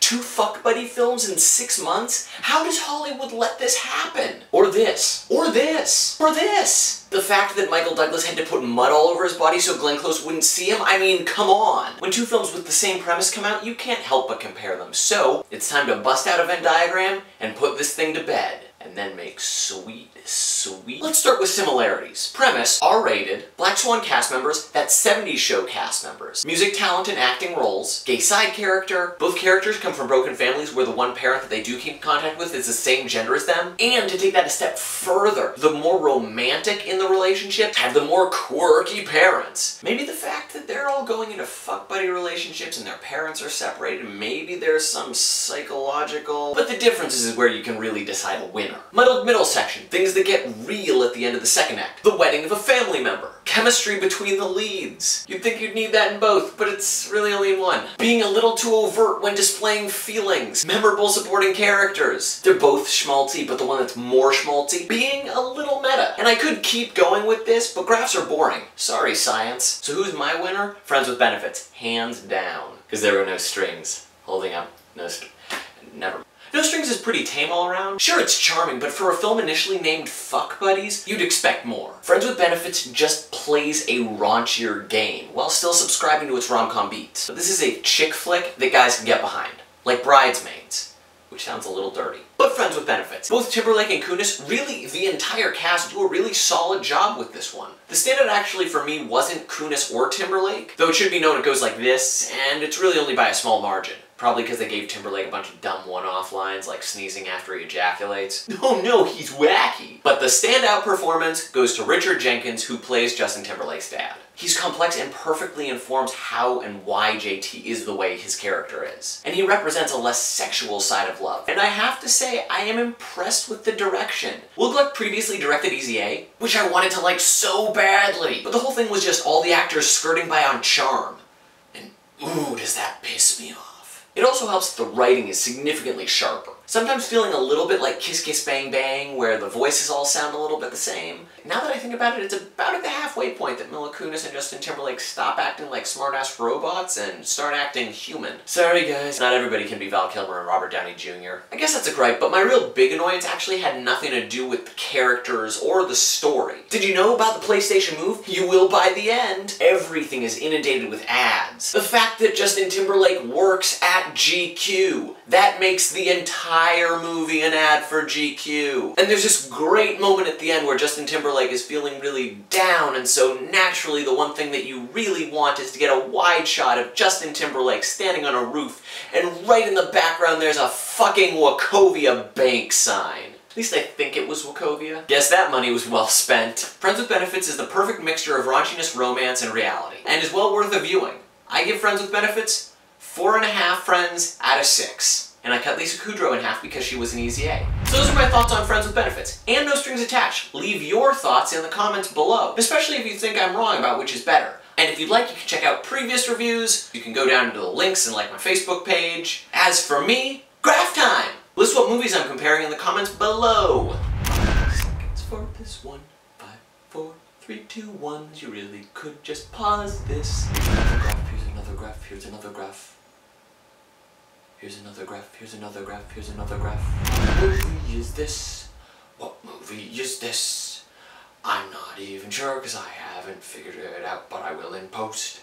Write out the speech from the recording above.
2 fuck buddy films in 6 months? How does Hollywood let this happen? Or this. Or this. Or this. The fact that Michael Douglas had to put mud all over his body so Glenn Close wouldn't see him? I mean, come on. When 2 films with the same premise come out, you can't help but compare them. So, it's time to bust out a Venn diagram and put this thing to bed. And then make sweet. Let's start with similarities. Premise, R-rated, Black Swan cast members, that's 70s show cast members. Music, talent, and acting roles. Gay side character. Both characters come from broken families where the one parent that they do keep in contact with is the same gender as them. And to take that a step further, the more romantic in the relationship have the more quirky parents. Maybe the fact that they're all going into fuck buddy relationships and their parents are separated, maybe there's some psychological... But the difference is where you can really decide a winner. Muddled middle section, things that get real at the end of the second act. The wedding of a family member. Chemistry between the leads. You'd think you'd need that in both, but it's really only in one. Being a little too overt when displaying feelings. Memorable supporting characters. They're both schmaltzy, but the one that's more schmaltzy, being a little meta. And I could keep going with this, but graphs are boring. Sorry, science. So who's my winner? Friends with Benefits. Hands down. Because there were no strings. Holding up. Never. No Strings is pretty tame all around. Sure, it's charming, but for a film initially named Fuck Buddies, you'd expect more. Friends with Benefits just plays a raunchier game, while still subscribing to its rom-com beats. This is a chick flick that guys can get behind. Like Bridesmaids. Which sounds a little dirty. But Friends with Benefits. Both Timberlake and Kunis, really the entire cast, do a really solid job with this one. The standout actually for me wasn't Kunis or Timberlake, though it should be known it goes like this, and it's really only by a small margin. Probably because they gave Timberlake a bunch of dumb one-off lines like sneezing after he ejaculates. Oh no, he's wacky! But the standout performance goes to Richard Jenkins, who plays Justin Timberlake's dad. He's complex and perfectly informs how and why JT is the way his character is. And he represents a less sexual side of love. And I have to say, I am impressed with the direction. Will Gluck previously directed Easy A, which I wanted to like so badly. But the whole thing was just all the actors skirting by on charm. And ooh, does that piss me off. It also helps that the writing is significantly sharper. Sometimes feeling a little bit like Kiss Kiss Bang Bang, where the voices all sound a little bit the same. Now that I think about it, it's about at the halfway point that Mila Kunis and Justin Timberlake stop acting like smart-ass robots and start acting human. Sorry guys, not everybody can be Val Kilmer and Robert Downey Jr. I guess that's a gripe, but my real big annoyance actually had nothing to do with the characters or the story. Did you know about the PlayStation Move? You will by the end. Everything is inundated with ads. The fact that Justin Timberlake works at GQ, that makes the entire movie an ad for GQ. And there's this great moment at the end where Justin Timberlake is feeling really down, and so naturally the one thing that you really want is to get a wide shot of Justin Timberlake standing on a roof, and right in the background there's a fucking Wachovia bank sign. At least I think it was Wachovia. Guess that money was well spent. Friends with Benefits is the perfect mixture of raunchiness, romance, and reality, and is well worth a viewing. I give Friends with Benefits 4.5 friends out of 6. And I cut Lisa Kudrow in half because she was an Easy A. So those are my thoughts on Friends with Benefits, and No Strings Attached. Leave your thoughts in the comments below, especially if you think I'm wrong about which is better. And if you'd like, you can check out previous reviews, you can go down to the links and like my Facebook page. As for me, graph time! List what movies I'm comparing in the comments below. 5 seconds for this one. 5, 4, 3, 2, 1. You really could just pause this. Here's another graph, here's another graph. Here's another graph, here's another graph, here's another graph. What movie is this? What movie is this? I'm not even sure because I haven't figured it out, but I will in post.